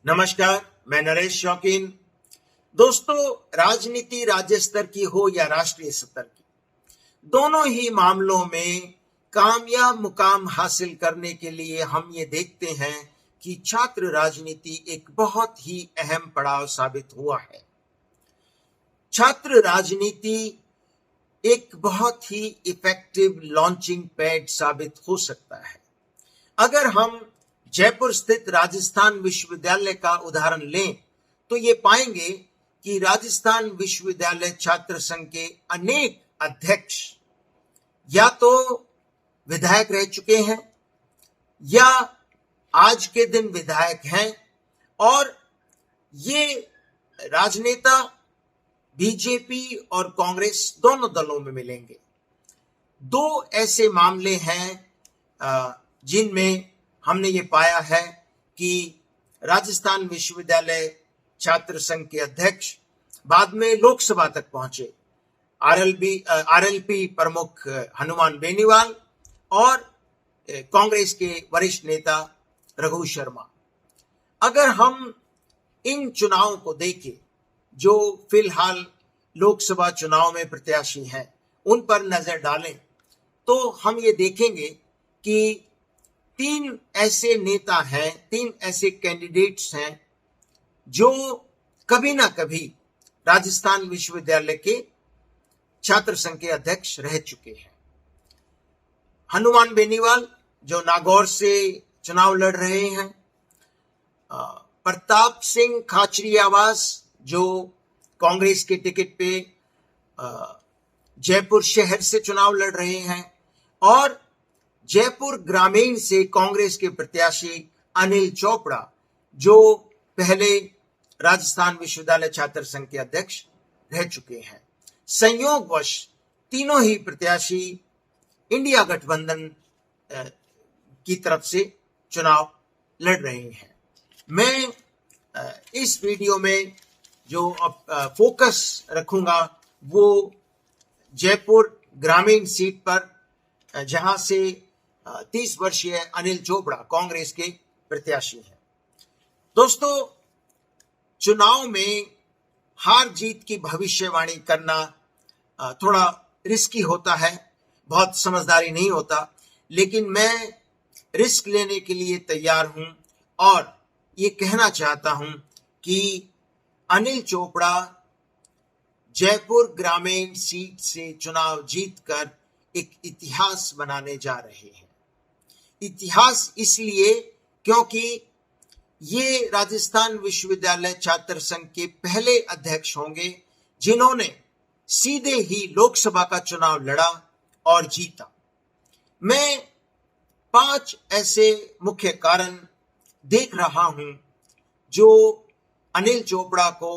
नमस्कार, मैं नरेश शौकीन। दोस्तों, राजनीति राज्य स्तर की हो या राष्ट्रीय स्तर की, दोनों ही मामलों में कामयाब मुकाम हासिल करने के लिए हम ये देखते हैं कि छात्र राजनीति एक बहुत ही अहम पड़ाव साबित हुआ है। छात्र राजनीति एक बहुत ही इफेक्टिव लॉन्चिंग पैड साबित हो सकता है। अगर हम जयपुर स्थित राजस्थान विश्वविद्यालय का उदाहरण लें तो ये पाएंगे कि राजस्थान विश्वविद्यालय छात्र संघ के अनेक अध्यक्ष या तो विधायक रह चुके हैं या आज के दिन विधायक हैं, और ये राजनेता बीजेपी और कांग्रेस दोनों दलों में मिलेंगे। दो ऐसे मामले हैं जिनमें हमने ये पाया है कि राजस्थान विश्वविद्यालय छात्र संघ के अध्यक्ष बाद में लोकसभा तक पहुंचे। आरएलपी प्रमुख हनुमान बेनीवाल और कांग्रेस के वरिष्ठ नेता रघु शर्मा। अगर हम इन चुनावों को देखें जो फिलहाल लोकसभा चुनाव में प्रत्याशी हैं, उन पर नजर डालें तो हम ये देखेंगे कि तीन ऐसे नेता हैं, तीन ऐसे कैंडिडेट्स हैं जो कभी ना कभी राजस्थान विश्वविद्यालय के छात्र संघ के अध्यक्ष रह चुके हैं। हनुमान बेनीवाल जो नागौर से चुनाव लड़ रहे हैं, प्रताप सिंह खाचरियावास जो कांग्रेस के टिकट पे जयपुर शहर से चुनाव लड़ रहे हैं, और जयपुर ग्रामीण से कांग्रेस के प्रत्याशी अनिल चोपड़ा जो पहले राजस्थान विश्वविद्यालय छात्र संघ के अध्यक्ष रह चुके हैं। संयोगवश तीनों ही प्रत्याशी इंडिया गठबंधन की तरफ से चुनाव लड़ रहे हैं। मैं इस वीडियो में जो फोकस रखूंगा वो जयपुर ग्रामीण सीट पर, जहां से 30 वर्षीय अनिल चोपड़ा कांग्रेस के प्रत्याशी हैं। दोस्तों, चुनाव में हार जीत की भविष्यवाणी करना थोड़ा रिस्की होता है, बहुत समझदारी नहीं होता, लेकिन मैं रिस्क लेने के लिए तैयार हूं और ये कहना चाहता हूं कि अनिल चोपड़ा जयपुर ग्रामीण सीट से चुनाव जीतकर एक इतिहास बनाने जा रहे हैं। इतिहास इसलिए क्योंकि ये राजस्थान विश्वविद्यालय छात्र संघ के पहले अध्यक्ष होंगे जिन्होंने सीधे ही लोकसभा का चुनाव लड़ा और जीता। मैं 5 ऐसे मुख्य कारण देख रहा हूं जो अनिल चोपड़ा को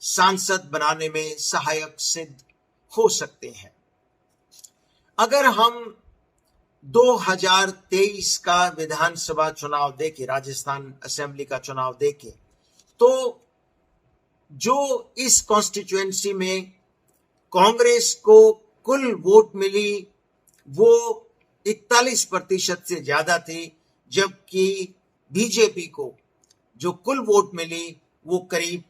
सांसद बनाने में सहायक सिद्ध हो सकते हैं। अगर हम 2023 का विधानसभा चुनाव देखें, राजस्थान असेंबली का चुनाव देखें, तो जो इस कॉन्स्टिट्यूएंसी में कांग्रेस को कुल वोट मिली वो 41% से ज्यादा थी, जबकि बीजेपी को जो कुल वोट मिली वो करीब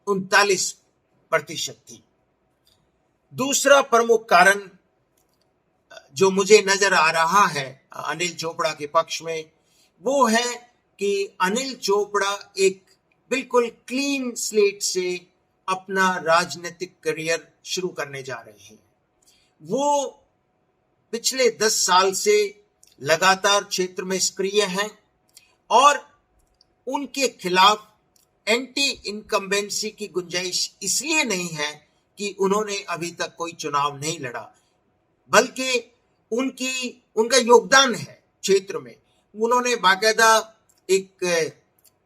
39% थी। दूसरा प्रमुख कारण जो मुझे नजर आ रहा है अनिल चोपड़ा के पक्ष में, वो है कि अनिल चोपड़ा एक बिल्कुल क्लीन स्लेट से अपना राजनीतिक करियर शुरू करने जा रहे हैं। वो पिछले 10 साल से लगातार क्षेत्र में सक्रिय हैं और उनके खिलाफ एंटी इनकम्बेंसी की गुंजाइश इसलिए नहीं है कि उन्होंने अभी तक कोई चुनाव नहीं लड़ा, बल्कि उनका योगदान है क्षेत्र में। उन्होंने बाकायदा एक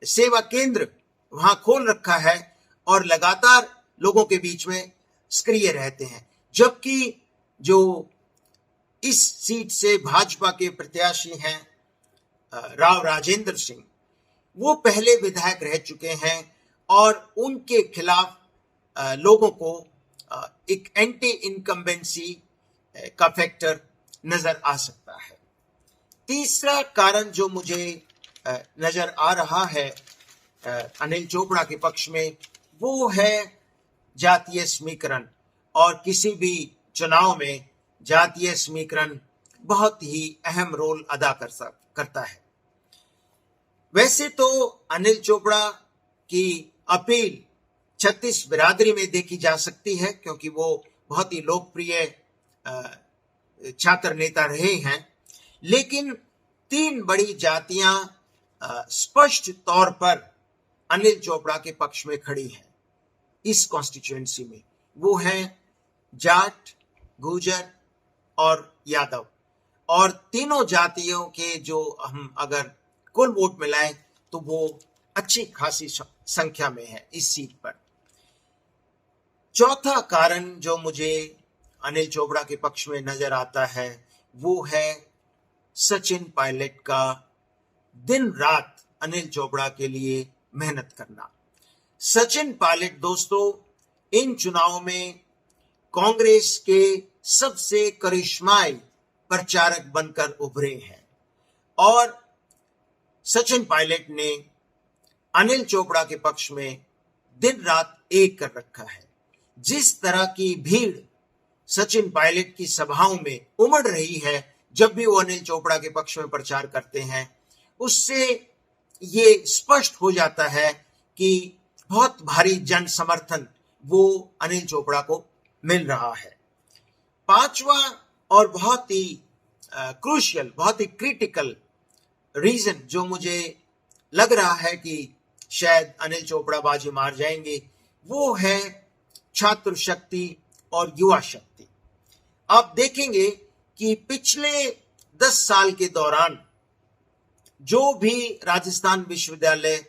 सेवा केंद्र वहां खोल रखा है और लगातार लोगों के बीच में सक्रिय रहते हैं। जबकि जो इस सीट से भाजपा के प्रत्याशी हैं राव राजेंद्र सिंह, वो पहले विधायक रह चुके हैं और उनके खिलाफ लोगों को एक एंटी इनकम्बेंसी का फैक्टर नजर आ सकता है। तीसरा कारण जो मुझे नजर आ रहा है अनिल चोपड़ा के पक्ष में, वो है जातीय समीकरण। और किसी भी चुनाव में जातीय समीकरण बहुत ही अहम रोल अदा करता है। वैसे तो अनिल चोपड़ा की अपील छत्तीस बिरादरी में देखी जा सकती है, क्योंकि वो बहुत ही लोकप्रिय छात्र नेता रहे हैं। लेकिन तीन बड़ी जातियां स्पष्ट तौर पर अनिल चोपड़ा के पक्ष में खड़ी हैं इस कॉन्स्टिट्यूएंसी में। वो है जाट, गुर्जर और यादव। और तीनों जातियों के जो हम अगर कुल वोट मिलाएं तो वो अच्छी खासी संख्या में है इस सीट पर। चौथा कारण जो मुझे अनिल चोपड़ा के पक्ष में नजर आता है वो है सचिन पायलट का दिन रात अनिल चोपड़ा के लिए मेहनत करना। सचिन पायलट दोस्तों इन चुनावों में कांग्रेस के सबसे करिश्माई प्रचारक बनकर उभरे हैं। और सचिन पायलट ने अनिल चोपड़ा के पक्ष में दिन रात एक कर रखा है। जिस तरह की भीड़ सचिन पायलट की सभाओं में उमड़ रही है जब भी वो अनिल चोपड़ा के पक्ष में प्रचार करते हैं, उससे ये स्पष्ट हो जाता है कि बहुत भारी जन समर्थन वो अनिल चोपड़ा को मिल रहा है। पांचवा और बहुत ही क्रूशियल, बहुत ही क्रिटिकल रीजन जो मुझे लग रहा है कि शायद अनिल चोपड़ा बाजी मार जाएंगे, वो है छात्र शक्ति और युवा शक्ति। आप देखेंगे कि पिछले 10 साल के दौरान जो भी राजस्थान विश्वविद्यालय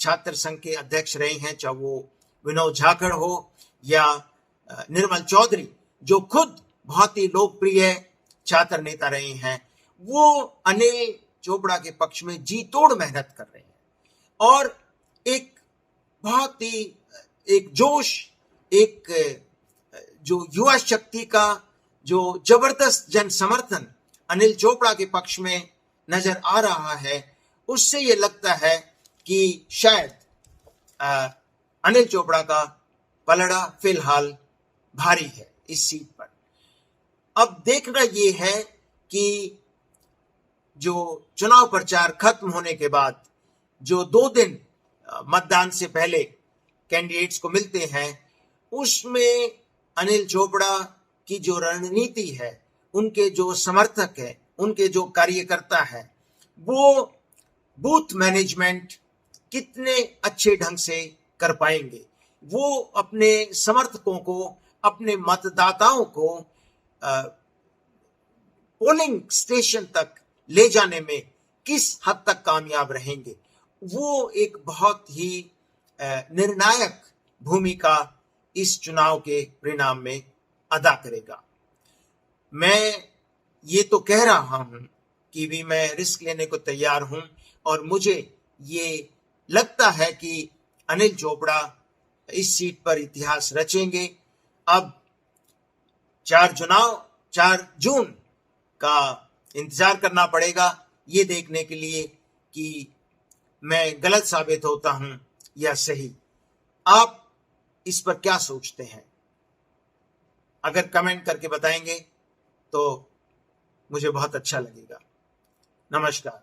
छात्र संघ के अध्यक्ष रहे हैं, चाहे वो विनोद झाकड़ हो या निर्मल चौधरी, जो खुद बहुत ही लोकप्रिय छात्र नेता रहे हैं, वो अनिल चोपड़ा के पक्ष में जी तोड़ मेहनत कर रहे हैं। और एक बहुत ही एक जोश, एक जो युवा शक्ति का जो जबरदस्त जन समर्थन अनिल चोपड़ा के पक्ष में नजर आ रहा है, उससे ये लगता है कि शायद अनिल चोपड़ा का पलड़ा फिलहाल भारी है इस सीट पर। अब देखना ये है कि जो चुनाव प्रचार खत्म होने के बाद जो 2 दिन मतदान से पहले कैंडिडेट्स को मिलते हैं, उसमें अनिल चोपड़ा की जो रणनीति है, उनके जो समर्थक है, उनके जो कार्यकर्ता है, वो बूथ मैनेजमेंट कितने अच्छे ढंग से कर पाएंगे, वो अपने समर्थकों को, अपने मतदाताओं को पोलिंग स्टेशन तक ले जाने में किस हद तक कामयाब रहेंगे, वो एक बहुत ही निर्णायक भूमिका इस चुनाव के परिणाम में अदा करेगा। मैं ये तो कह रहा हूं कि भी मैं रिस्क लेने को तैयार हूं, और मुझे ये लगता है कि अनिल चोपड़ा इस सीट पर इतिहास रचेंगे। अब 4 जून का इंतजार करना पड़ेगा ये देखने के लिए कि मैं गलत साबित होता हूं या सही। आप इस पर क्या सोचते हैं? अगर कमेंट करके बताएंगे तो मुझे बहुत अच्छा लगेगा। नमस्कार।